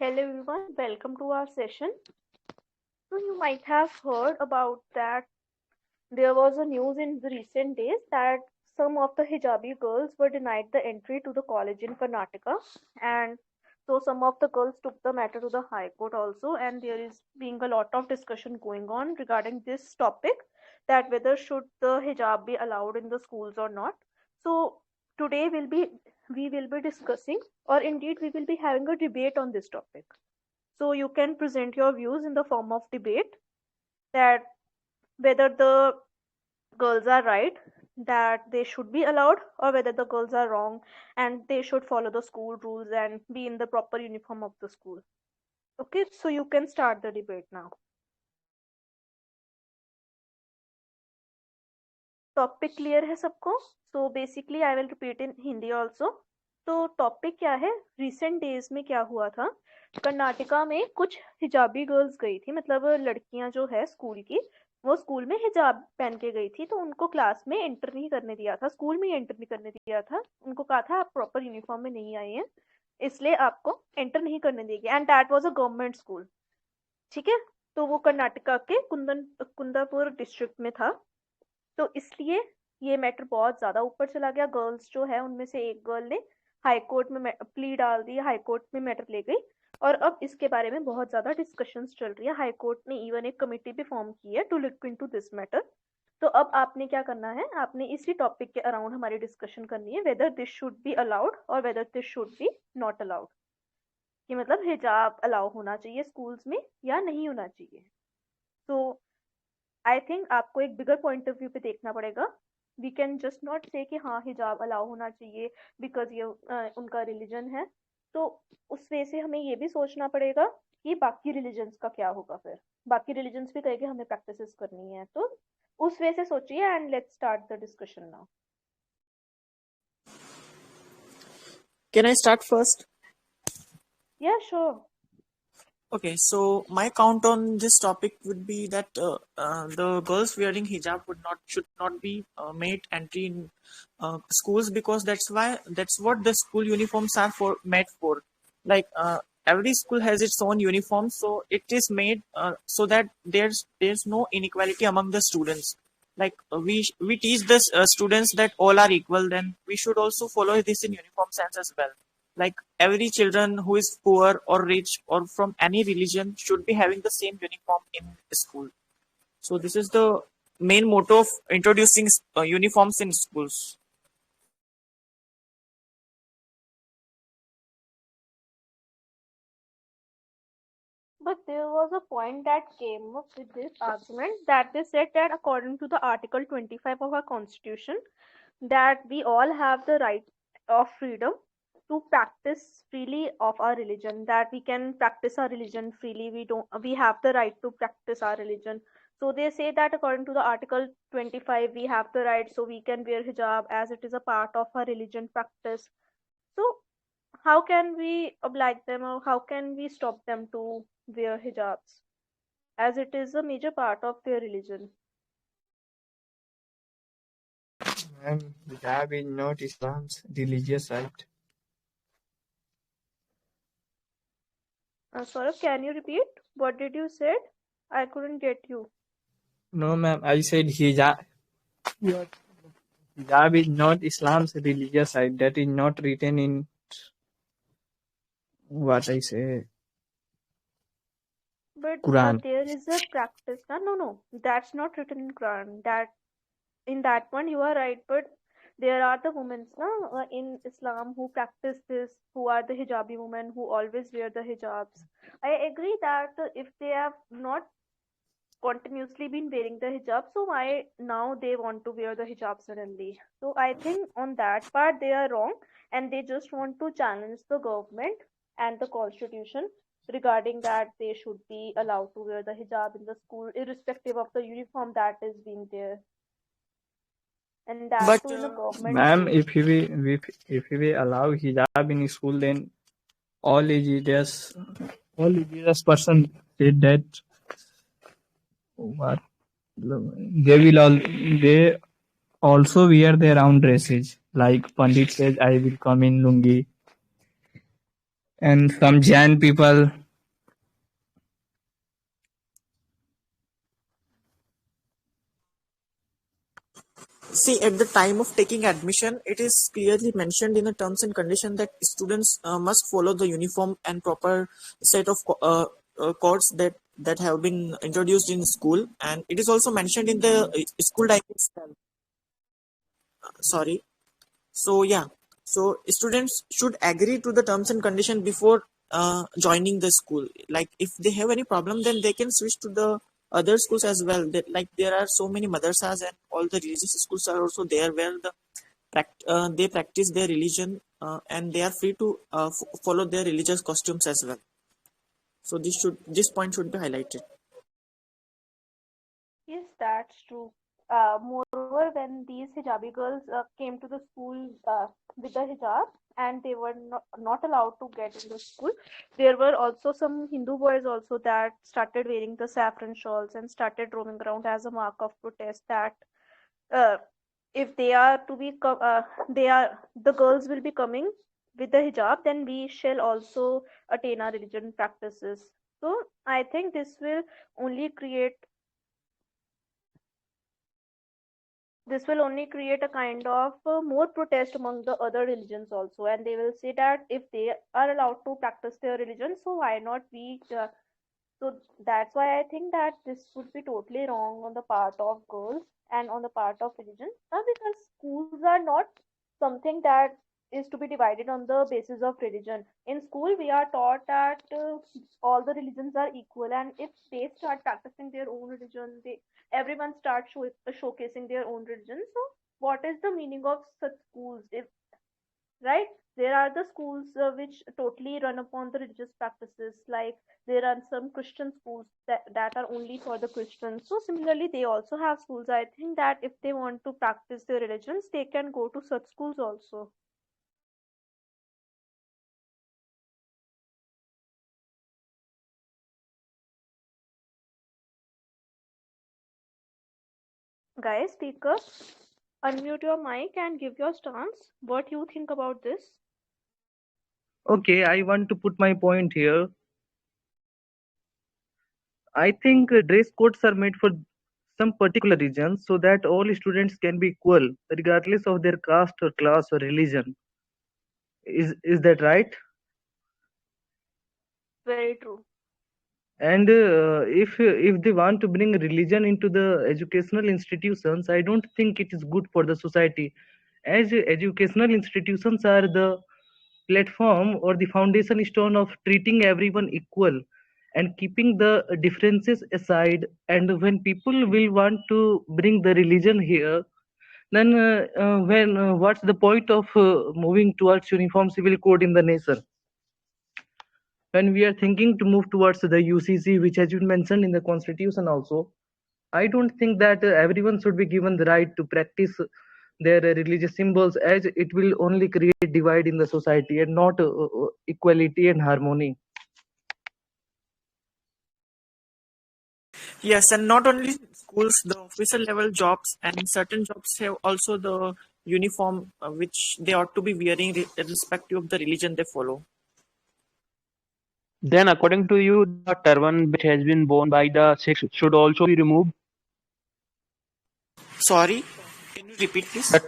Hello everyone, welcome to our session. So you might have heard about that there was a news in the recent days that some of the hijabi girls were denied the entry to the college in Karnataka, and so some of the girls took the matter to the High Court also, and there is being a lot of discussion going on regarding this topic, that whether should the hijab be allowed in the schools or not. So today we will be discussing, or indeed we will be having a debate on this topic. So you can present your views in the form of debate, that whether the girls are right, that they should be allowed, or whether the girls are wrong and they should follow the school rules and be in the proper uniform of the school. Okay, so you can start the debate now. Topic clear है सबको? So basically I will repeat in Hindi also. तो topic क्या है, recent days में क्या हुआ था, कर्नाटका में कुछ हिजाबी गर्ल्स गई थी, मतलब लड़कियां जो है स्कूल की, वो स्कूल में हिजाब पहन के गई थी, तो उनको क्लास में एंटर नहीं करने दिया था, स्कूल में एंटर नहीं करने दिया था, उनको कहा था आप प्रॉपर यूनिफॉर्म में नहीं आए हैं, इसलिए आपको एंटर नहीं करने देगी, and that was a government school. ठीक है, तो वो कर्नाटका के कुंदापुर डिस्ट्रिक्ट में था. तो इसलिए ये मैटर बहुत ज़्यादा ऊपर चला गया. गर्ल्स जो है उनमें से एक गर्ल ने हाई कोर्ट में प्ली डाल दी, हाई कोर्ट में मैटर ले गई, और अब इसके बारे में बहुत ज़्यादा डिस्कशंस चल रही है. हाई कोर्ट ने इवन एक कमेटी भी फॉर्म की है to look into this matter. तो अब आपने क्या करना है, आपने इसी टॉपिक के अराउंड हमारी डिस्कशन करनी है, whether this should be allowed और whether this should be not allowed, कि मतलब हिजाब अलाउ होना चाहिए स्कूल्स में या नहीं होना चाहिए. तो आई थिंक आपको एक बिगर पॉइंट ऑफ व्यू पे देखना पड़ेगा. वी कैन जस्ट नॉट से कि हाँ हिजाब अलाउ होना चाहिए बिकॉज ये उनका रिलीजन है. तो उस वे से हमें ये भी सोचना पड़ेगा कि बाकी रिलीजन्स का क्या होगा, फिर बाकी रिलीजन्स भी कहेंगे हमें प्रैक्टिसेस करनी है, तो उस वे से सोचिए. And let's start the discussion now. Can I start first? या sure. Okay, so my count on this topic would be that the girls wearing hijab should not be made entry in schools, because that's what the school uniforms are made for. Like every school has its own uniform, so it is made so that there's no inequality among the students. Like we teach the students that all are equal, then we should also follow this in uniform sense as well. Like every children who is poor or rich or from any religion should be having the same uniform in school. So this is the main motto of introducing uniforms in schools. But there was a point that came up with this argument, that they said that according to the Article 25 of our Constitution, that we all have the right of freedom to practice freely of our religion, that we can practice our religion freely, we have the right to practice our religion. So they say that according to the Article 25 we have the right, so we can wear hijab as it is a part of our religion practice. So how can we oblige them, or how can we stop them to wear hijabs as it is a major part of their religion? Hijab is not Islam's religious right. Saurabh, can you repeat? What did you said? I couldn't get you. No, ma'am. I said hijab is not Islam's religious right. That is not written in what I say. But Quran. there is a practice. No, that's not written in Quran. That in that one you are right, but there are the women in Islam who practice this, who are the hijabi women who always wear the hijabs. I agree that if they have not continuously been wearing the hijab, so why now they want to wear the hijab suddenly? So I think on that part they are wrong, and they just want to challenge the government and the constitution regarding that they should be allowed to wear the hijab in the school irrespective of the uniform that is being there, and that But too in a government Ma'am, school. if we allow hijab in school, then all religious person said that what they also wear their own dresses. Like Pandit says, I will come in lungi. And some Jain people. See, at the time of taking admission, it is clearly mentioned in the terms and condition that students must follow the uniform and proper set of codes that have been introduced in school, and it is also mentioned in the school diaries. Sorry. So yeah, so students should agree to the terms and condition before joining the school. Like if they have any problem, then they can switch to the other schools as well. That like there are so many madrasas and all the religious schools are also there where they practice their religion and they are free to follow their religious costumes as well. So this point should be highlighted. Yes, that's true. Moreover, when these hijabi girls came to the school with the hijab and they were not allowed to get in the school, there were also some Hindu boys also that started wearing the saffron shawls and started roaming around as a mark of protest that uh, if they are to be they are the girls will be coming with the hijab, then we shall also attain our religion practices. So I think only create this will only create a kind of more protest among the other religions also, and they will say that if they are allowed to practice their religion, so why not we so that's why I think that this would be totally wrong on the part of girls and on the part of religion, because schools are not something that is to be divided on the basis of religion. In school, we are taught that all the religions are equal, and if they start practicing their own religion, they everyone starts showcasing their own religion. So, what is the meaning of such schools? If right, there are the schools which totally run upon the religious practices, like there are some Christian schools that are only for the Christians. So similarly they also have schools. I think that if they want to practice their religions, they can go to such schools also. Guys, speak up, unmute your mic and give your stance, what you think about this. Okay, I want to put my point here. I think dress codes are made for some particular reason so that all students can be equal regardless of their caste or class or religion. Is that right? Very true. And if they want to bring religion into the educational institutions, I don't think it is good for the society, as educational institutions are the platform or the foundation stone of treating everyone equal and keeping the differences aside. And when people will want to bring the religion here, then when what's the point of moving towards uniform civil code in the nation? When we are thinking to move towards the UCC, which has been mentioned in the constitution also, I don't think that everyone should be given the right to practice their religious symbols, as it will only create divide in the society and not equality and harmony. Yes, and not only schools, the officer level jobs and certain jobs have also the uniform which they ought to be wearing irrespective of the religion they follow. Then, according to you, the turban which has been worn by the Sikhs should also be removed. Sorry, can you repeat please? The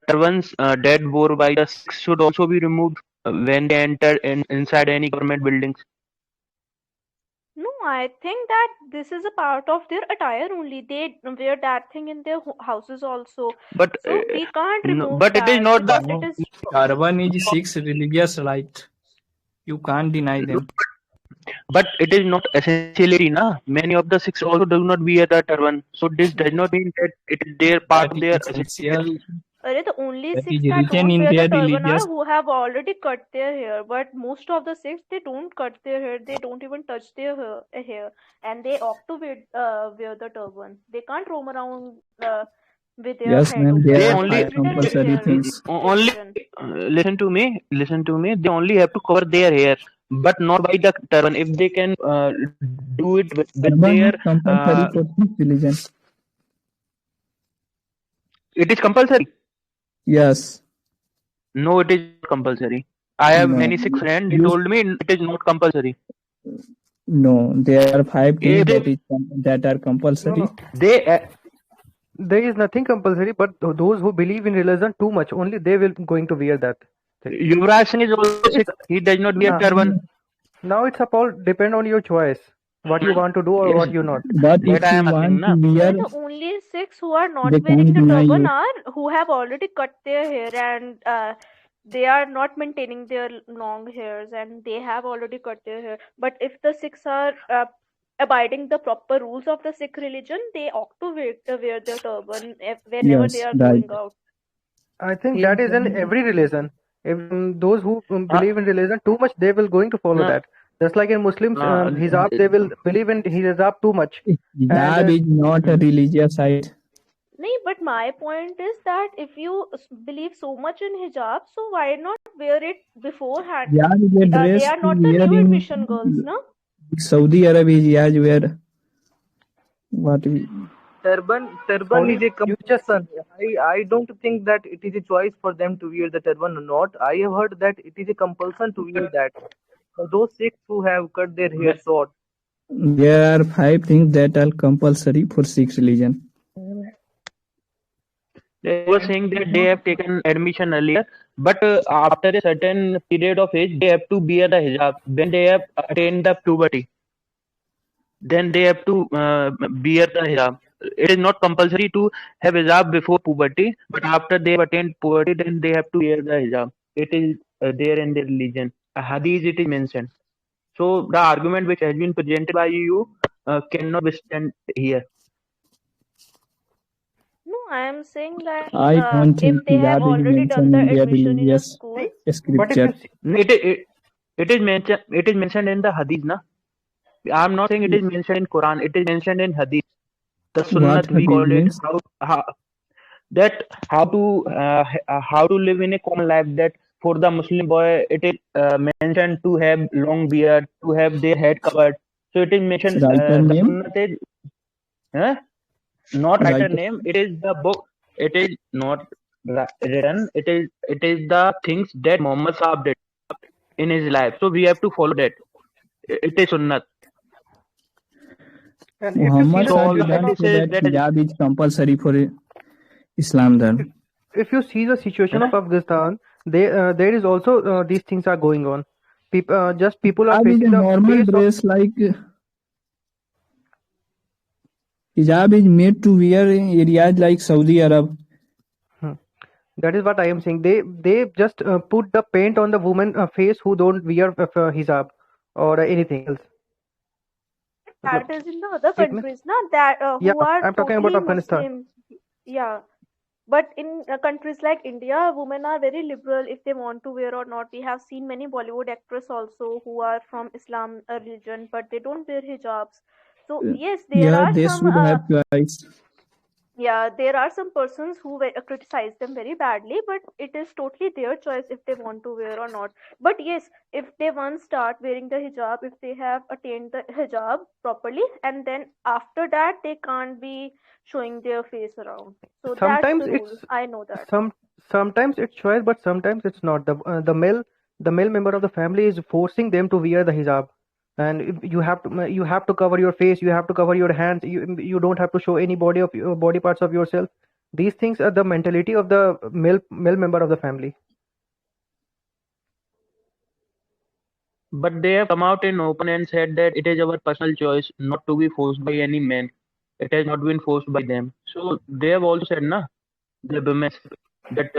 turbans that wore by the Sikhs should also be removed when they enter inside any government buildings. No, I think that this is a part of their attire only. They wear that thing in their houses also. But So we can't no, remove but it is that not the because it No, is. Turban is Sikh's religious right. You can't deny them. but it is not essentially na. Many of the Sikhs also do not wear the turban, so this does not mean that it is their part That of is their essentiality. essential. The only That is Sikhs that written don't in wear the their turban are religious. who have already cut their hair. But most of the Sikhs, they don't cut their hair. They don't even touch their hair, and they opt to wear the turban. They can't roam around with their Yes, head ma'am. open. There They are So only five it's written in compulsory their things. only religion. listen to me. They only have to cover their hair, but not by the turban. If they can do it with Turban their is compulsory for Sikh religion. it is compulsory. Yes. No, it is not compulsory. I have No. many Sikh friends. They You, told me it is not compulsory. no, there are 5 things If that are No, compulsory. no. they There is nothing compulsory, but those who believe in religion too much, only they will going to wear that thing. Yuvraj Singh is also So Sikh. it's He does not wear uh, turban. now it's all depend on your choice, what you want to do or Yes, what you not. But that if I you am asking, want to na. Yeah, wear, the only Sikhs who are they not wearing can't the deny turban you. are who have already cut their hair and they are not maintaining their long hairs and they have already cut their hair. But if the Sikhs are abiding the proper rules of the Sikh religion, they ought to wear their turban whenever they Yes, are right. going out. I think If that is in every religion. If those who Uh, believe in religion too much, they will going to follow no, that. Just like in Muslims, uh, hijab, they will believe in hijab too much. And hijab is not a religious site. No, but my point is that if you believe so much in hijab, so why not wear it beforehand? Hijab is a They dress are to not the wear new in admission girls, no? Saudi Arabia. Hijab where what we Turban only is a you just compulsion. I don't think that it is a choice for them to wear the turban or not. I have heard that it is a compulsion to wear that. For those Sikhs who have cut their hair short. there are 5 things that are compulsory for Sikh religion. they were saying that they have taken admission earlier, but after a certain period of age, they have to wear the hijab. When they have attained the puberty, then they have to wear the hijab. It is not compulsory to have hijab before puberty, but after they have attained puberty, then they have to wear the hijab. It is there in their religion. A hadith it is mentioned. So the argument which has been presented by you cannot withstand here. No, I am saying that I don't if think they have hijab is already done mentioned the in their admission in a religious school, but if scripture. you see, No, it is mentioned. It is mentioned in the hadith, na. I'm not saying it is mentioned in Quran. It is mentioned in hadith. The What sunnat we hadith call it. means? How that how to live in a common life. That for the Muslim boy, it is mentioned to have long beard, to have their head covered. So it is mentioned. Writer The name? sunnat is not writer Writer. name. It is the book. It is not written. It is the things that Muhammad Sahab did in his life. So we have to follow that. It is sunnat. and if you see Muhammad the So Sahib all the situation didn't of say hadiths that that is hijab is compulsory for Islam if, then. if you see the situation huh? of Afghanistan, there is also these things are going on. People just people are Hijab is facing a the normal face of dress like hijab is made to wear in areas like Saudi Arab. Hmm. That is what I am saying. They just put the paint on the woman face who don't wear hijab or anything else. that Matlab, is in the other it means countries, not that yeah. who are I'm talking about totally Afghanistan. Muslim. Yeah, but in countries like India, women are very liberal if they want to wear or not. We have seen many Bollywood actors also who are from Islam religion, but they don't wear hijabs. So yes, there Yeah, are they some should have choice. yeah, there are some persons who criticize them very badly, but it is totally their choice if they want to wear or not. But yes, if they once start wearing the hijab, if they have attained the hijab properly, and then after that they can't be showing their face around. So that's Sometimes the rule. it's I know that. some sometimes it's choice, but sometimes it's not. The male member of the family is forcing them to wear the hijab, and you have to cover your face, you have to cover your hands, you don't have to show any body parts of yourself. These things are the mentality of the male member of the family. But they have come out in open and said that it is our personal choice not to be forced by any man. It has not been forced by them. So they have also said, na, the women, that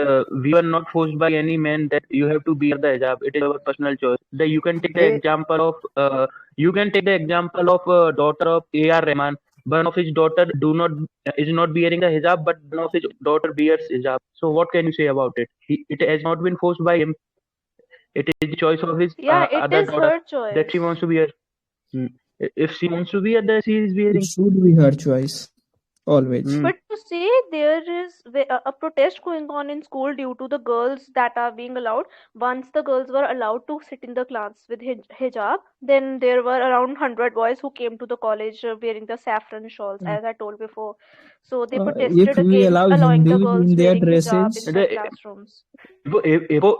we were not forced by any man that you have to wear the hijab. It is our personal choice. That They you can take the example of daughter of A.R. Rahman. One of his daughter do not is not wearing the hijab, but one of his daughter wears hijab. So what can you say about it? It has not been forced by him. It is the choice of his Yeah, it other is daughter her that she choice. wants to wear. Hmm. If she wants to wear that, she is It wearing. should be her choice. always. But to say there is a protest going on in school due to the girls that are being allowed, once the girls were allowed to sit in the class with hijab, then there were around 100 boys who came to the college wearing the saffron shawls, as I told before. So they If protested we against allow allowing the Hindus girls in their wearing hijab dresses, inside The classrooms.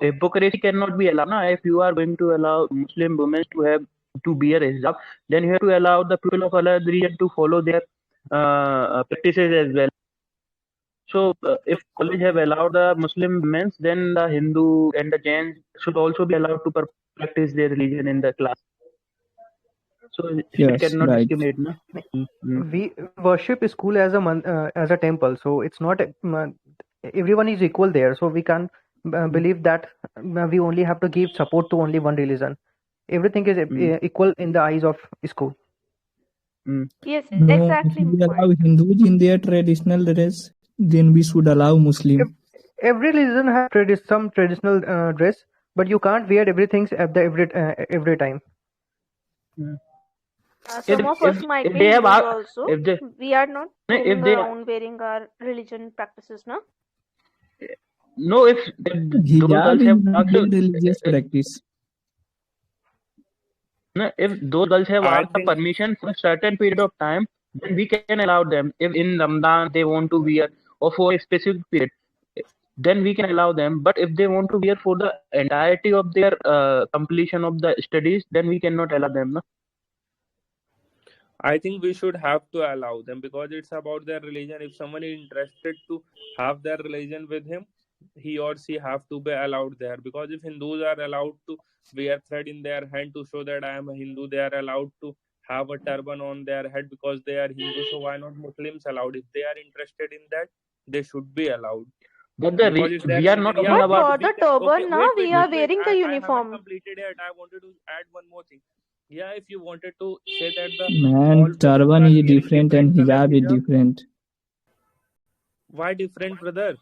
hypocrisy cannot be allowed. Now, if you are going to allow Muslim women to wear hijab, then you have to allow the people of other religion to follow their practices as well. So, if college have allowed the Muslim men, then the Hindu and the Jains should also be allowed to practice their religion in the class. So, it yes, cannot right. discriminate, no? Mm. We worship school as as a temple, so it's not everyone is equal there. So we can't believe that we only have to give support to only one religion. Everything is Mm. equal in the eyes of school. Mm. Yes, No, if exactly my we allow point. Hindus in their traditional dress, then we should allow Ev- Muslim. Every religion has some traditional dress, but you can't wear everything at the every time. Mm. Some of us might If be they have Hindus also. if they We are not if roaming they around wearing our religion practices, no? no if those Hijab girls is have not asked their religious practice. no, if those girls have I asked the think permission for a certain period of time, then we can allow them. If in Ramadan they want to wear or for a specific period, then we can allow them. But if they want to wear for the entirety of their completion of the studies, then we cannot allow them. No? I think we should have to allow them because it's about their religion. If someone is interested to have their religion with him, he or she have to be allowed there. Because if Hindus are allowed to wear thread in their hand to show that I am a Hindu, they are allowed to have a turban on their head because they are Hindu. So why not Muslims allowed? If they are interested in that, they should be allowed. But Because it's their we are not religion. talking Yeah, But about. for we the can. Okay, turban, now wait, wait, we wait, are wait. wearing the I haven't uniform. completed yet. I wanted to add one more thing. Yeah, if you wanted to say that all Man, women turban are is wearing different and different color hijab is hijab, different why different, brother?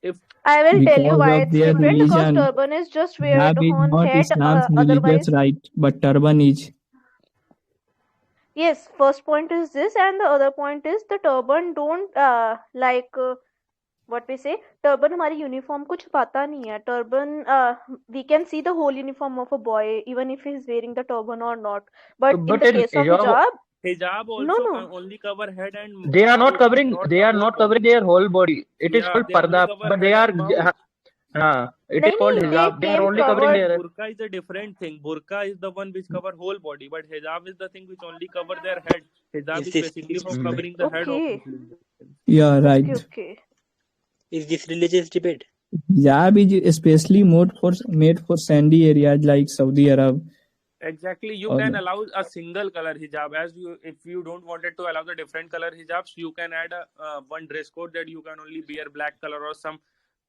If I will tell you because why of it's their different because religion. turban is just weared Hijab is on not head, Islam's religious otherwise. right, but turban is. Yes, first point is this, and the other point is the turban don't what we say, turban हमारी uniform को छुपाता नहीं है. Turban, we can see the whole uniform of a boy even if he is wearing the turban or not. But in But the in case of hijab, hijab, hijab no, also no. only cover head and they are not mouth, covering. not They the are whole not covering body. their whole body. It is Yeah, called they only parda, cover but they head are. and mouth. It is नहीं called नहीं, they hijab. They are came only Yeah, covering but covered. their. burqa is a different thing. Burqa is the one which cover whole body, but hijab is the thing which only cover their head. Hijab Is is this basically for Mm. covering the head of Okay, Muslims. Yeah, okay, right. okay. is this religious debate? Hijab is especially made for sandy areas like Saudi Arab. Exactly, you Or can allow a single color hijab. As you, if you don't wanted to allow the different color hijabs, you can add a one dress code that you can only wear black color or some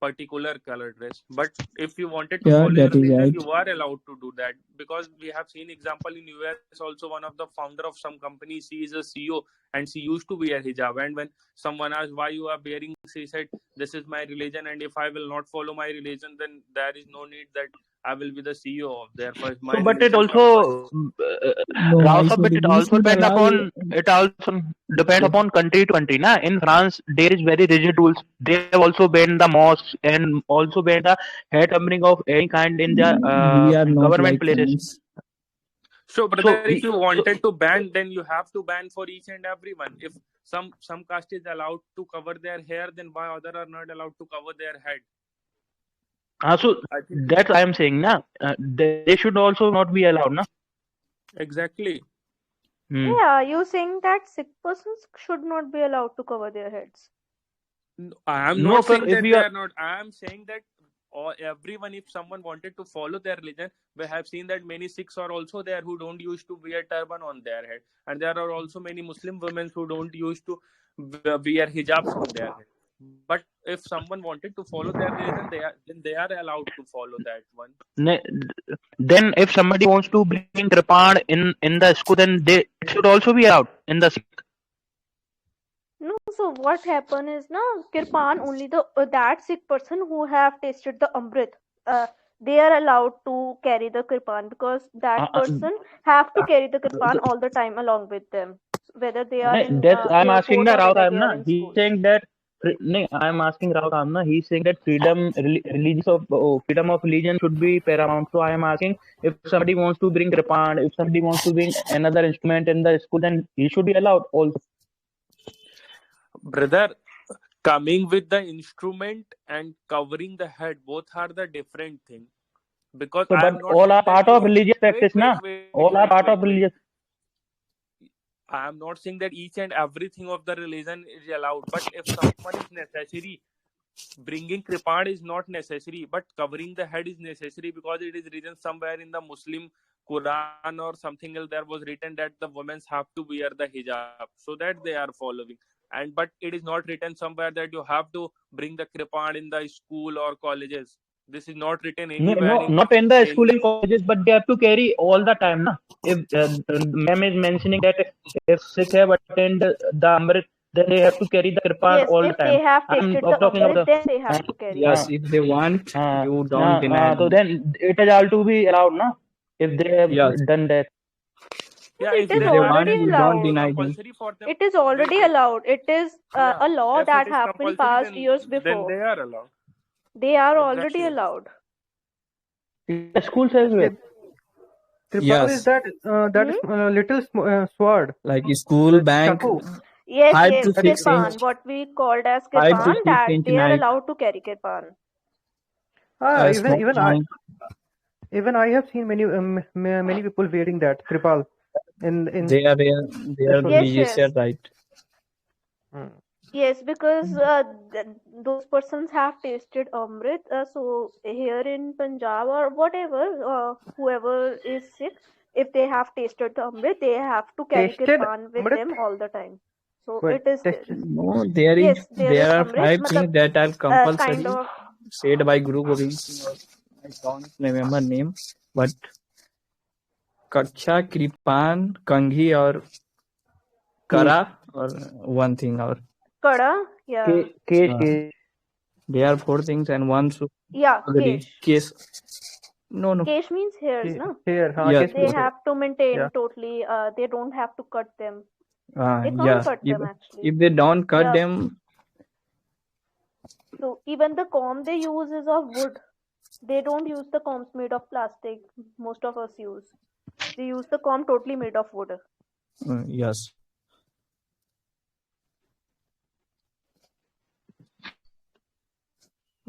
particular color dress. But if you wanted to yeah, follow your that is religion, right. you are allowed to do that because we have seen example in US also. One of the founder of some company, she is a CEO and she used to wear hijab. And when someone asked why you are wearing, she said, "This is my religion, and if I will not follow my religion, then there is no need that I will be the CEO of there. First, my So, but it religion come first." also, No, I Rausa, said but it we also should depend allow. upon it also depends Okay. upon country to country. Na? In France, there is very rigid rules. They have also banned the mosques and also banned the head covering of any kind in their We are not government like places. France. So, brother, So, if you wanted to ban, then you have to ban for each and everyone. If some caste is allowed to cover their hair, then why other are not allowed to cover their head? so I think that's I am saying. Na? They should also not be allowed. Na? exactly. Hmm. Yeah, you saying that Sikh persons should not be allowed to cover their heads? I am No, not sir. saying If that we they are are not. I am saying that or everyone, if someone wanted to follow their religion, we have seen that many Sikhs are also there who don't used to wear turban on their head, and there are also many Muslim women who don't used to wear hijabs on their head. But if someone wanted to follow their religion, they are allowed to follow that one. ne- then if somebody wants to bring Kripan in the school, then they it should also be allowed in the. No, so what happened is na Kirpan only the that Sikh person who have tasted the Amrit, they are allowed to carry the Kirpan because Uh, that uh, person have to carry the so Kirpan all the time along with them. whether they are in That's I'm asking airport the or Rao whether Saab they are na. in He's school. saying that. No, I'm asking Rao Saab na. He's saying that freedom of religion should be paramount. So I am asking if somebody wants to bring Kripan, if somebody wants to bring another instrument in the school, then he should be allowed also. Brother, coming with the instrument and covering the head, both are the different thing. Because So, I but am not all are saying that part you of religious practice, na? All are part of religious. I am not saying that each and everything of the religion is allowed, but if someone is necessary, bringing kripan is not necessary, but covering the head is necessary, because it is written somewhere in the Muslim Quran or something else. There was written that the women have to wear the hijab, so that they are following. And but it is not written somewhere that you have to bring the kripan in the school or colleges. This is not written No, anywhere not in the in school and colleges, but they have to carry all the time, na? If ma'am is mentioning that if Sikh have attend the Amrit, then they have to carry the Kirpan Yes, all the if they time. have I'm tasted the talking about Amrit, the. then they have to carry Yes, it. if they want, you don't deny So them. then it is all to be allowed, na? If they have Yes, done that. yeah, It if is if they they want, want, already then you it don't is allowed. deny them. compulsory for them. It is Wait, already wait. allowed. It is Yeah, a law if it that is happened compulsory, past years then before. they are allowed. They are already Exactly. allowed. The school says Yeah, well. Tripal is Yes, that Hmm? little sword, like school the bank, chaku. Yes, 5 to yes, That is 6 inch, kirpan. What we called as 5 to kirpan, 6 that inch they are knife, allowed to carry kirpan. a even small even I knife. even I have seen many people wearing that tripal in They are the Ashwali. Yes, religious, yes. right? Hmm. Yes, because those persons have tasted Amrit. So here in Punjab or whatever, whoever is sick, if they have tasted the Amrit, they have to carry Tasted kirpan with Amrit. them all the time. So What it is there. tasted? No, Yes, there is there are Amrit, 5 things matlab, that are kind compulsory of. said by Guru Gobind Singh. I don't remember name, but Kacha, Kripan, Kanghi, or Kara, or one thing, or Kada, yeah. uh, there are 4 things, and one should Yeah, already kesh. case. No. Kesh means hairs, no? Hair, Yes, case They means hair. have to Yeah. maintain totally, they don't have to cut them. They can't yeah. cut them actually. If they don't cut Yeah. them, So even the comb they use is of wood. They don't use the combs made of plastic. Most of us use. They use the comb totally made of wood. yes.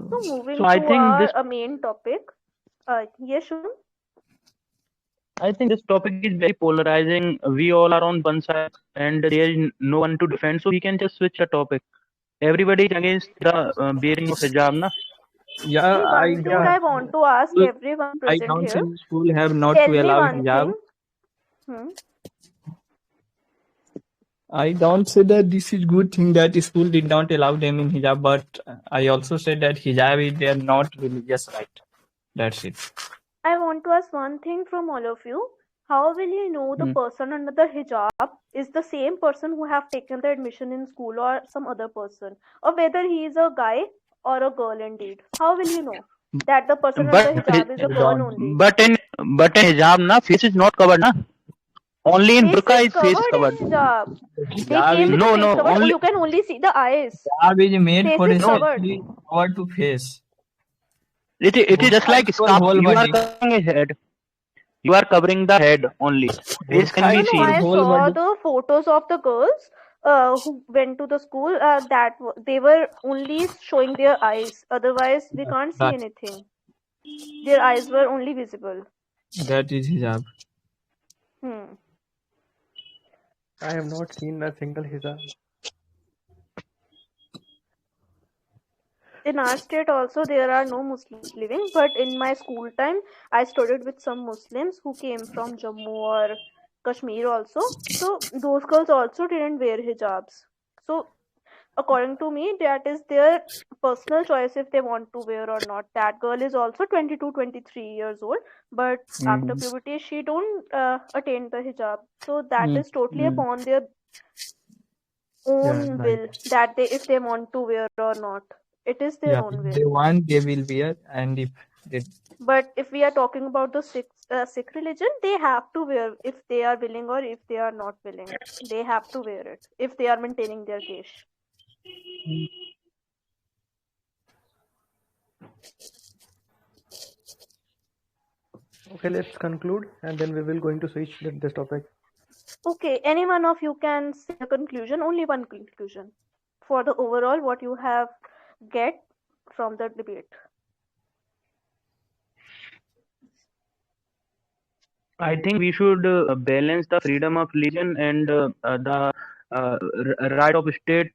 So moving So I to think our this main topic. Yes, Shubham? I think this topic is very polarizing. We all are on one side, and there is no one to defend. So we can just switch the topic. Everybody is against the wearing of hijab, na? Yeah, See, one thing I want to ask everyone I present don't say here. school have not Tell to me allow one hijab. thing. Hmm. I don't say that this is good thing that school did not allow them in hijab, but I also said that hijab is their not religious right. That's it. I want to ask one thing from all of you. How will you know the person under the hijab is the same person who have taken the admission in school or some other person? Or whether he is a guy or a girl indeed? How will you know that the person under But the hijab is a I girl don't. only? but in hijab, na, face is not covered, na. Only in Face burqa is is face is covered covered. in hijab. They Hijab came is with the No, face no, covered. Oh, only you can only see the eyes. hijab is made Face for a is no. covered. specially cover to face. It is just Burqa like is for scarf. whole You are body. covering his head. You are covering the head only. Face can Burqa No, be is no, for seen. I whole saw body. the photos of the girls who went to the school they were only showing their eyes. Otherwise, we can't see That anything. Their eyes were only visible. that is hijab. Hmm. I have not seen a single hijab. In our state also there are no Muslims living, but in my school time I studied with some Muslims who came from Jammu or Kashmir also. So those girls also didn't wear hijabs. So according to me that is their personal choice if they want to wear or not. That girl is also 22, 23 years old, but after Mm. puberty she don't attain the hijab. So that Mm. is totally Mm. upon their Yeah, own right. will that they if they want to wear or not. It is their Yeah, own if will. they want, they will wear, and if But if we are talking about the Sikh religion, they have to wear if they are willing or if they are not willing. They have to wear it if they are maintaining their caste. Okay, let's conclude, and then we will going to switch this topic. Okay, any one of you can say a conclusion, only one conclusion for the overall what you have get from the debate. I think we should balance the freedom of religion and the right of state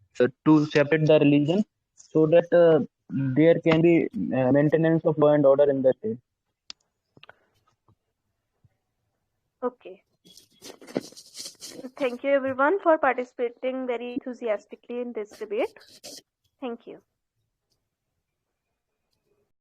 to separate the religion, so that there can be maintenance of law and order in the state. Okay. Thank you everyone for participating very enthusiastically in this debate. Thank you.